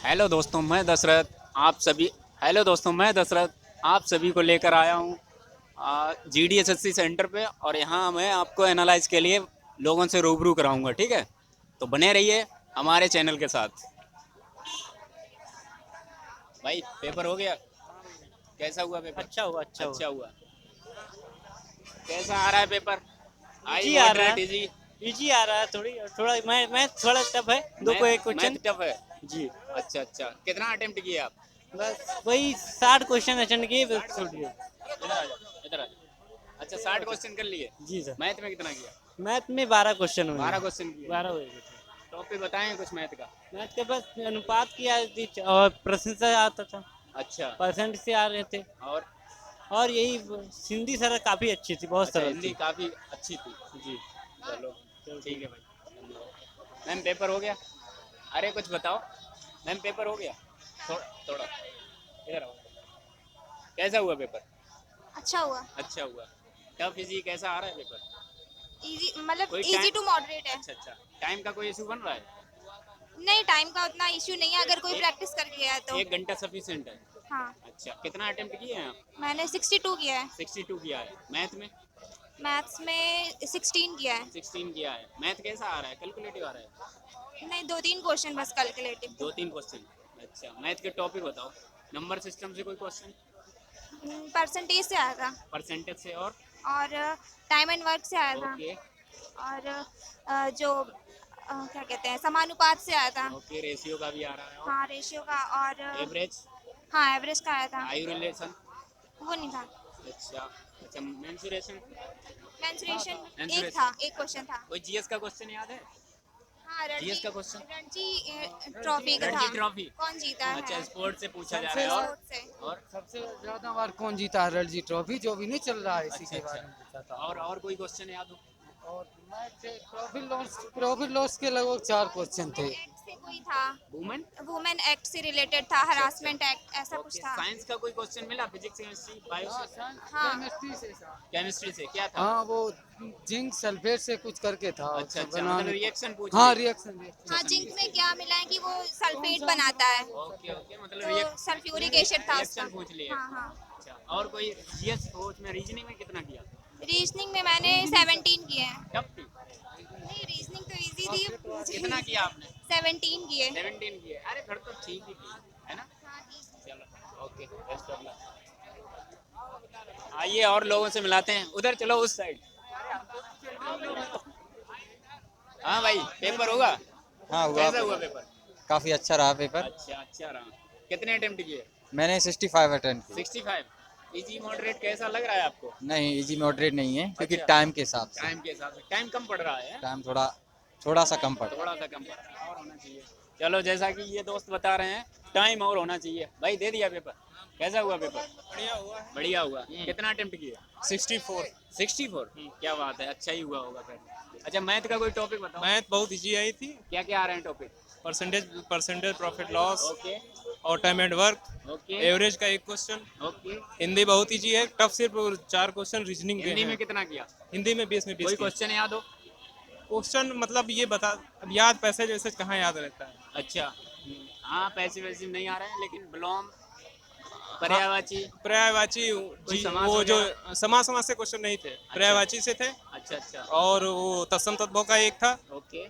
Hello दोस्तों मैं दशरथ आप सभी हेलो दोस्तों मैं दशरथ आप सभी को लेकर आया हूँ GDSSC सेंटर पे। और यहाँ मैं आपको एनालाइज के लिए लोगों से रूबरू कराऊंगा, ठीक है। तो बने रहिए हमारे चैनल के साथ। भाई पेपर हो गया, कैसा हुआ पेपर? अच्छा हुआ अच्छा हुआ। कैसा आ रहा है पेपर? आई इजी आ रहा मॉडरेट है। इजी? इजी आ रहा है, थोड़ी थोड़ा मैं थोड़ा टफ है, दो को एक मैथ क्वेश्चन। टफ है? जी। अच्छा अच्छा, कितना अटेम्प्ट किए आप? बस वही 60 क्वेश्चन अटेंड किए, बस छोड़ दिए। इधर आ जाओ, इधर आ जाओ। अच्छा 60 क्वेश्चन कर लिए। जी सर। मैथ में कितना किया? मैथ में 12 क्वेश्चन हुए 12 हैं। क्वेश्चन किए। 12 हुए थे। टॉपिक बताएं कुछ मैथ का। मैथ के बस अनुपात की आती थी और प्रश्न से आता था, अच्छा। परसेंट से आ रहे थे। और और यही हिंदी सर काफ़ी अच्छी थी, बहुत अच्छा, सरल हिंदी थी। काफ़ी अच्छी थी। जी। चलो चलो ठीक ठीक है है। भाई। मैम पेपर हो गया? अरे कुछ बताओ। मैम पेपर हो गया? थोड़ा थोड़ा इधर आओ। कैसा हुआ पेपर? अच्छा हुआ। अच्छा हुआ। टफ इजी कैसा आ रहा है पेपर? इजी मतलब कोई इजी टाइम? टू मॉडरेट है। अच्छा अच्छा, टाइम का कोई इशू बन रहा है? नहीं, टाइम का उतना इश्यू नहीं है अगर कोई प्रैक्टिस कर गया है तो। एक घंटा सफिशिएंट है? हाँ, अच्छा, कितना अटेम्प्ट किए हैं आप? मैंने 62 किया है। 62 किया है। मैथ में? मैथ्स में 16 किया है। 16 किया है। मैथ कैसा आ रहा है? कैलकुलेटिव आ रहा है? नहीं, दो तीन क्वेश्चन बस कैलकुलेटिव थे। 2-3 क्वेश्चन। अच्छा, मैथ के टॉपिक बताओ। नंबर सिस्टम से कोई क्वेश्चन? परसेंटेज से आया था। परसेंटेज से? और टाइम एंड वर्क से आया था। ओके। और जो क्या कहते हैं, समानुपात से आया था। ओके, रेशियो का भी आ रहा है। हाँ, रेशियो का। और एवरेज? हाँ, एवरेज का आया था। आयु रिलेशन? वो नहीं था। अच्छा अच्छा, मेंसुरेशन? मेंसुरेशन एक मेंसुरेशन। था, एक क्वेश्चन था। कोई जीएस का क्वेश्चन याद है? हाँ, जीएस रणजी का क्वेश्चन? रणजी ट्रॉफी का था। रणजी ट्रॉफी? कौन जीता अच्छा, है? स्पोर्ट से पूछा जा रहा सबसे है। स्पोर्ट्स से। और सबसे ज्यादा बार कौन जीता है रणजी ट्रॉफी, जो भी नहीं चल रहा है, इसी अच्छा के बारे अच्छा, में पूछा था। और कोई क्वेश्चन याद हो? और मैथ से प्रॉफिट लॉस के लगभग 4 क्वेश्चन थे। एक्ट से कोई था। वुमेन? वुमेन एक्ट से रिलेटेड था, अच्छा अच्छा। हरासमेंट एक्ट, ऐसा कुछ ओके, था। साइंस का कोई क्वेश्चन मिला? फिजिक्स, केमिस्ट्री, बायो हाँ, से? हाँ। केमिस्ट्री से था। केमिस्ट्री से क्या था? हाँ, वो जिंक सल्फेट से कुछ करके था अच्छा सब अच्छा, मतलब बनाने को। रिएक्शन पूछ हाँ, लिए? रिएक्शन हाँ, रिएक्शन। जिंक में क्या मिला है कि वो सल्फेट बनाता है, ओके ओके, मतलब तो सल्फ्यूरिक एसिड था उसका। रिएक्शन पूछ लिए। हाँ हाँ। अच्छा, और कोई जीएस हो उसमें? रीजनिंग में कितना किया? रीजनिंग में मैंने 17 किए हैं। टफ थी? नहीं, रीजनिंग तो इजी थी कितना मुझे। किया आपने? 17 किए। 17 किए? अरे फिर तो ठीक ही थी, है ना? हाँ, ठीक। चलो ओके, बेस्ट ऑफ लक। आइए और लोगों से मिलाते हैं, उधर चलो उस साइड। हाँ भाई पेपर होगा? हाँ हुआ कैसा हुआ पेपर। पेपर? काफ़ी अच्छा रहा पेपर। अच्छा अच्छा रहा। कितने अटेम्प्ट किए? मैंने 65 अटेंड किए। 65? इजी मॉडरेट कैसा लग रहा है आपको? नहीं, इजी मॉडरेट नहीं है क्योंकि अच्छा। टाइम के हिसाब से। टाइम के हिसाब से? टाइम कम पड़ रहा है? टाइम थोड़ा सा कम पड़ा। थोड़ा सा कम पड़ रहा है, और होना चाहिए। चलो जैसा कि ये दोस्त बता रहे हैं, टाइम और होना चाहिए। भाई दे दिया पेपर? कैसा हुआ पेपर? बढ़िया हुआ है। बढ़िया हुआ। कितना अटेम्प्ट किए? 64। 64? क्या बात है, अच्छा ही हुआ होगा फिर। अच्छा, मैथ का कोई टॉपिक बताओ। मैथ बहुत इजी आई थी। क्या क्या आ रहे हैं topic? Percentage profit loss okay और time and work. Okay average का एक क्वेश्चन। ओके। हिंदी बहुत इजी है, टफ सिर्फ 4 क्वेश्चन रीजनिंग के हिंदी में हैं। कितना किया? हिंदी में 20 में 20 कोई की। क्वेश्चन याद हो? क्वेश्चन मतलब ये बता, अब याद पैसे जैसे कहाँ याद रहता है। अच्छा। हाँ, पैसे वैसे नहीं आ रहे हैं, लेकिन बिलोम, पर्यायवाची, पर्यायवाची कोई समास वो जो वगैरह? समास से क्वेश्चन नहीं थे, पर्यायवाची से थे। अच्छा अच्छा। और वो तत्सम तद्भव का एक था। ओके।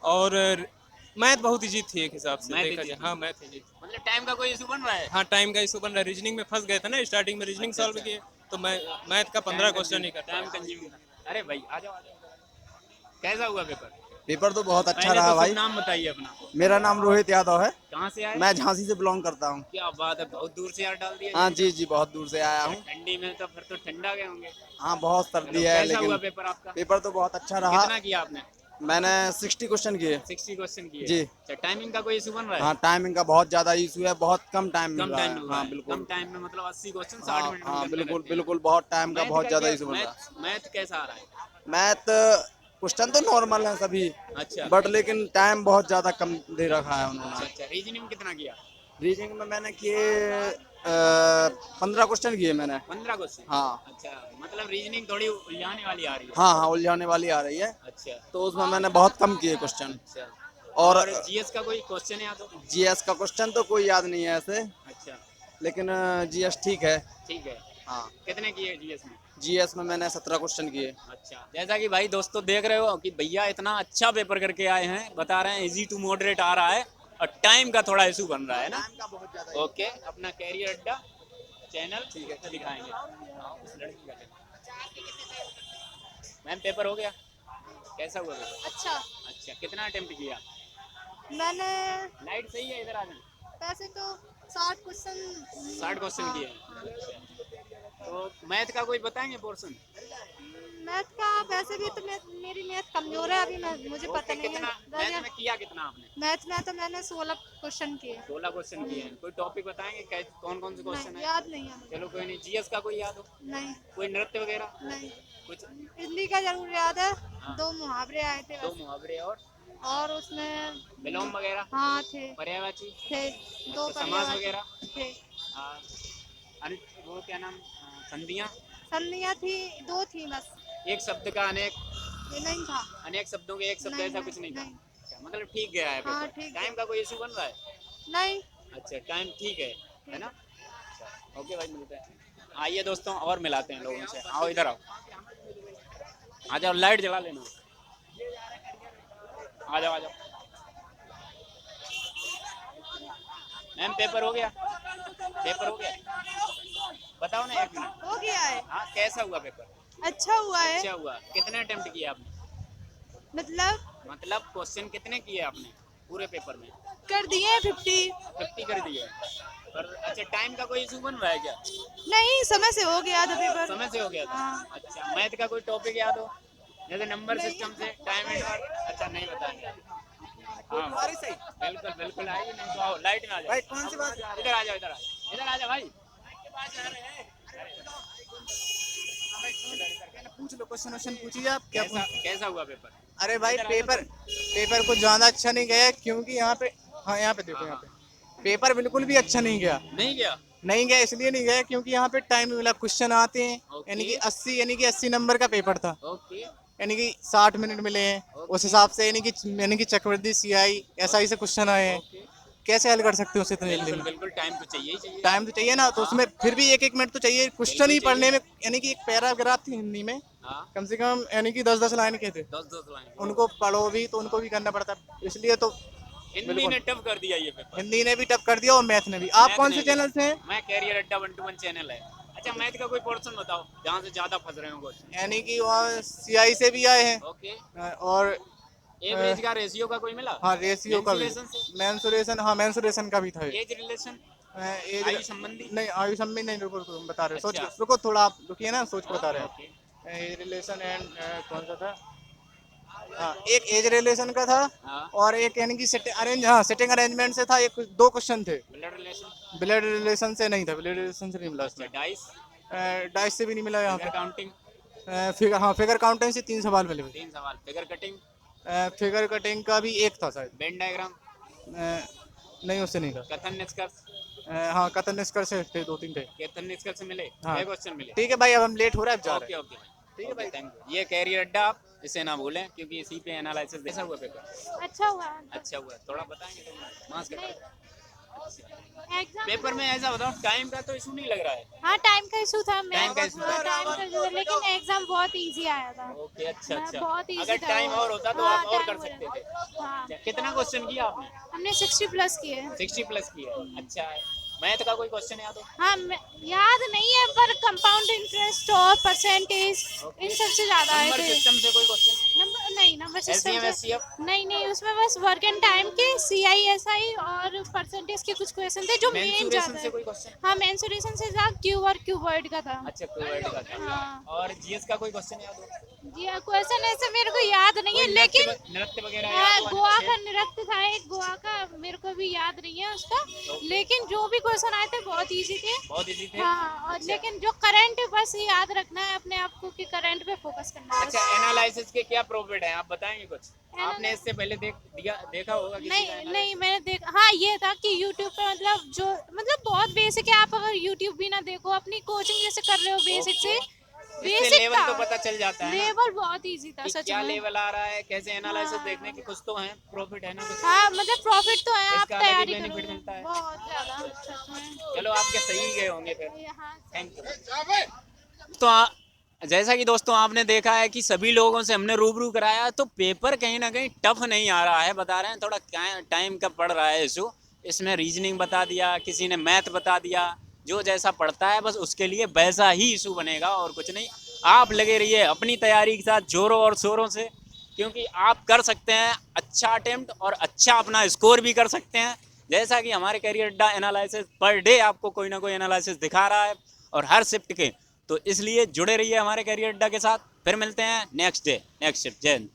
और मैथ बहुत इजी थी एक हिसाब से मैथ देखा easy जाए। थी? हाँ मैथ इजी थी। मतलब टाइम का कोई इशू बन रहा है? हाँ, टाइम का इशू बन रहा है। रीजनिंग में फंस गए थे ना, स्टार्टिंग में रीजनिंग अच्छा, सॉल्व अच्छा। किए, तो मैं मैथ का 15 क्वेश्चन ही करता टाइम है। कंज्यूमिंग। अरे भाई आ जाओ आ जाओ। कैसा हुआ पेपर? पेपर तो बहुत अच्छा पहले रहा तो भाई। शुभ नाम बताइए अपना। मेरा नाम रोहित यादव है। कहाँ से आए? मैं झांसी से बिलोंग करता हूँ। क्या बात है, बहुत दूर से यार डाल दिया हाँ जी। जी जी, बहुत दूर से आया हूँ। ठंडी में तो फिर तो ठंडा गए होंगे। हाँ, बहुत चलो, सर्दी है कैसा हुआ लेकिन पेपर आपका? पेपर तो बहुत अच्छा रहा। कितना किया आपने? मैंने 60 क्वेश्चन किए। 60 क्वेश्चन किए? जी। अच्छा, टाइमिंग का कोई इशू बन रहा है? हाँ, टाइमिंग का बहुत ज़्यादा इशू है, बहुत कम टाइम मिल कम रहा टाइम है। मिल रहा हाँ है? बिल्कुल। कम टाइम में मतलब 80 क्वेश्चन हाँ 60 मिनट में हाँ, करने बिल्कुल रहते हैं। बिल्कुल, बहुत टाइम का बहुत ज़्यादा इशू बन रहा है। मैथ कैसा आ रहा है? मैथ क्वेश्चन तो नॉर्मल है सभी, अच्छा बट लेकिन टाइम बहुत ज़्यादा कम दे रखा है अच्छा उन्होंने। अच्छा। रीजनिंग में कितना किया? रीजनिंग में मैंने किए 15 क्वेश्चन किए मैंने। 15 क्वेश्चन? हाँ अच्छा, मतलब रीजनिंग थोड़ी उलझाने वाली आ रही है। हाँ हाँ, उलझाने वाली आ रही है, अच्छा तो उसमें मैंने बहुत कम किए क्वेश्चन। अच्छा। और जीएस का कोई क्वेश्चन याद हो? जीएस का क्वेश्चन तो कोई याद नहीं है ऐसे, अच्छा, लेकिन जीएस ठीक है। ठीक है। हाँ, कितने किए जीएस में? जीएस में मैंने 17 क्वेश्चन किए। अच्छा, जैसा कि भाई दोस्तों देख रहे हो कि भैया इतना अच्छा पेपर करके आए हैं, बता रहे हैं इजी टू मॉडरेट आ रहा है और टाइम का थोड़ा इशू बन रहा है ना। ओके, अपना कैरियर अड्डा चैनल ठीक है दिखाएंगे। हाँ, उस लड़की का मैम पेपर हो गया, कैसा हुआ पेपर? अच्छा, अच्छा, कितना अटेम्प्ट किया? मैंने लाइट सही है, इधर आ जाना। वैसे तो 60 क्वेश्चन 60 क्वेश्चन किए हैं। तो मैथ का कोई बताएंगे पोर्शन? मैथ का वैसे भी तो मेरी मैथ कमजोर है अभी, मुझे पता नहीं कितना है। मैथ में किया कितना आपने? मैथ में तो मैंने 16 क्वेश्चन किए। 16 क्वेश्चन किए हैं। कोई टॉपिक बताएंगे कौन कौन से क्वेश्चन है? याद नहीं है मुझे। चलो कोई नहीं। जीएस का कोई याद हो? नहीं कोई नृत्य वगैरह नहीं, कुछ? हिंदी का जरूर याद है। हाँ। 2 मुहावरे आए थे दो बस। मुहावरे और उसमें विलोम वगैरह, हाँ थे पर्यायवाची, थे 2 समास पर्यायवाची वगैरह, थे। वो क्या नाम, संधियाँ, संधियाँ थी 2 थी बस, एक शब्द का अनेक, ये नहीं था। अनेक शब्दों के एक शब्द, नहीं, ऐसा नहीं, कुछ नहीं था। नहीं। अच्छा, मतलब ठीक गया है हाँ, पेपर। ठीक टाइम का कोई इशू बन रहा है? नहीं, अच्छा, टाइम ठीक है ना? अच्छा, ओके भाई, मिलते हैं। आइए दोस्तों और मिलाते हैं लोगों से। आओ इधर आओ, आ जाओ, लाइट जला लेना। आ जाओ आ जाओ। मैम पेपर हो गया? पेपर हो गया, बताओ ना, 1 मिनट। हो गया है। हाँ, कैसा हुआ पेपर? अच्छा हुआ है। अच्छा हुआ। कितने अटेम्प्ट किए आपने? मतलब क्वेश्चन कितने किए आपने पूरे पेपर में? कर दिए 50। 50 कर दिए। पर अच्छा, टाइम का कोई इशू बन रहा है क्या? नहीं, समय से हो गया था पेपर। समय से हो गया था। हाँ। अच्छा, मैथ का कोई टॉपिक याद हो, जैसे नंबर सिस्टम से टाइम एंड वर्क? अच्छा, नहीं बताएंगे। हाँ, बिल्कुल बिल्कुल, आइए, नहीं तो आओ, लाइट में आ जाओ। कौन सी बात? इधर आ जाओ, इधर आ जाओ भाई। पूछ लो, क्वेश्चन पूछिए आप। क्या कैसा हुआ पेपर? अरे भाई, पेपर कुछ ज्यादा अच्छा नहीं गया क्योंकि यहाँ पे, हाँ यहाँ पे देखो, यहाँ पे पेपर बिल्कुल भी अच्छा नहीं गया। नहीं गया? नहीं गया इसलिए नहीं गया क्योंकि यहाँ पे टाइम नहीं मिला। क्वेश्चन आते हैं, ओके। यानी कि 80 नंबर का पेपर था, ओके। यानी कि 60 मिनट मिले हैं उस हिसाब से। यानी कि चक्रवर्ती सीआई एसआई से क्वेश्चन आए हैं, ओके। कैसे हल कर सकते हो उसे इतने जल्दी बिल्कुल में? बिल्कुल, टाइम तो चाहिए ही चाहिए। टाइम तो चाहिए ना, तो उसमें फिर भी 1-1 मिनट तो चाहिए क्वेश्चन ही पढ़ने में। यानी कि एक पैराग्राफ थी हिंदी में, हाँ, कम से कम यानी कि 10-10 लाइन के थे। 10 लाइन। उनको पढ़ो भी तो उनको भी करना पड़ता है, इसलिए तो हिंदी ने टफ कर दिया ये पेपर। हिंदी ने भी टफ कर दिया और मैथ ने भी। आप मैथ कौन ने से भी। चैनल से हैं? मैं कैरियर अड्डा 121 चैनल है। अच्छा, मैथ का कोई पोर्शन बताओ जहाँ से ज्यादा फंस रहे हो क्वेश्चन। यानी कि वहाँ सीआई से भी आए हैं ओके। और एवरेज का, रेशियो का कोई मिला? हाँ रेशियो का भी, Mensuration से? मेंसुरेशन, हाँ मेंसुरेशन का भी था। एज रिलेशन, एज आयु संबंधी? नहीं, आयु संबंधी नहीं, रुको रुको, बता रहे हैं। अच्छा। रुको थोड़ा, आप रुकिए ना, सोच के बता रहे ओके। हैं। एज रिलेशन एंड कौन सा था? हाँ, एक एज रिलेशन का था हाँ, और एक यानी कि सेटिंग अरेंजमेंट से था। 2 क्वेश्चन थे। Blood relation. ब्लड रिलेशन से नहीं था, ब्लड रिलेशन से नहीं मिला अच्छा, उसमें। डाइस, डाइस से भी नहीं मिला यहाँ फिगर पे। काउंटिंग, फिगर, हाँ फिगर काउंटिंग से 3 सवाल मिले। 3 सवाल, फिगर कटिंग, फिगर कटिंग का भी 1 था शायद। वेन डायग्राम, नहीं, उससे नहीं था। कथन निष्कर्ष। हाँ, कथन निष्कर्ष थे, 2-3 थे। कथन निष्कर्ष मिले? हाँ। 6 क्वेश्चन मिले। ठीक है भाई, अब हम लेट हो रहा है, अब जा रहे ओके हैं। ओके भाई, ठीक है भाई, थैंक यू। ये कैरियर अड्डा, आप इसे ना भूलें क्योंकि इसी पे एनालिसिस। कैसा हुआ पेपर? अच्छा हुआ। अच्छा हुआ, थोड़ा बताएंगे तो मास्क एग्जाम पेपर में ऐसा बताओ, टाइम का तो इशू नहीं लग रहा है? हाँ, टाइम का इशू था। टाइम का issue था। टाइम का issue था, लेकिन एग्जाम बहुत इजी आया था। ओके, अच्छा मैं अच्छा। बहुत easy अगर था टाइम वो। और होता तो हाँ, आप और time कर हो सकते थे। हाँ, अच्छा, कितना क्वेश्चन किया आपने? हमने 60 प्लस किए। 60 प्लस किया। अच्छा है। मैथ का कोई क्वेश्चन याद हो? हाँ, याद नहीं है पर कंपाउंड इंटरेस्ट और परसेंटेज इन सबसे ज्यादा आए नंबर थे। सिस्टम से कोई क्वेश्चन? नंबर नहीं, नंबर सिस्टम एलसीएम, से एचसीएफ? नहीं, उसमें बस वर्क एंड टाइम के सीआईएसआई और परसेंटेज के कुछ क्वेश्चन थे जो मेन मेंसुरेशन ज्यादा से कोई क्वेश्चन? हाँ, मेंसुरेशन से था, क्यू और क्यूबॉइड का था। अच्छा, क्यूबॉइड का था। हाँ। और जीएस का कोई क्वेश्चन याद हो? जी, क्वेश्चन ऐसे मेरे को याद नहीं है, कोई लेकिन नृत्य वगैरह हाँ, याद हो? गोवा अच्छे? का नृत्य था एक, गोवा का मेरे को भी याद नहीं है उसका, लेकिन जो भी क्वेश्चन आए थे बहुत इजी थे। बहुत इजी थे। हाँ, और अच्छा। लेकिन जो करंट बस याद रखना है अपने आप को कि करंट पे फोकस करना है। अच्छा, एनालिसिस के क्या प्रॉफिट है, आप बताएंगे कुछ? आपने इससे पहले देखा होगा किसी का नहीं analysis? नहीं, मैंने देखा। हाँ, ये था कि YouTube पे मतलब बहुत बेसिक है। आप अगर YouTube भी ना देखो, अपनी कोचिंग जैसे कर रहे हो बेसिक से, इससे बेसिक लेवल था। तो पता चल जाता है ना लेवल बहुत इजी था कि सच क्या में। लेवल आ रहा है, कैसे एनालिसिस हाँ। देखने की कुछ तो है, प्रॉफिट है ना कुछ। हाँ मतलब प्रॉफिट तो है, आप इसका अलग ही तैयारी benefit करोगे मिलता है। बहुत ज्यादा सच में। चलो आपके सही गए होंगे फिर। यहाँ थैंक यू। तो जैसा कि दोस्तों आपने देखा है कि सभी लोगों से हमने रूबरू कराया, तो पेपर कहीं ना कहीं टफ नहीं आ रहा है, बता रहे हैं थोड़ा टाइम का पड़ रहा है इशू। इसमें रीजनिंग बता दिया, किसी ने मैथ बता दिया, जो जैसा पढ़ता है बस उसके लिए वैसा ही इशू बनेगा और कुछ नहीं। आप लगे रहिए अपनी तैयारी के साथ जोरों और शोरों से, क्योंकि आप कर सकते हैं अच्छा अटेम्प्ट और अच्छा अपना स्कोर भी कर सकते हैं। जैसा कि हमारे करियर अड्डा एनालिसिस पर डे आपको कोई ना कोई एनालिसिस दिखा रहा है और हर शिफ्ट के, तो इसलिए जुड़े रहिए हमारे करियर अड्डा के साथ। फिर मिलते हैं नेक्स्ट डे नेक्स्ट शिफ्ट। जय हिंद।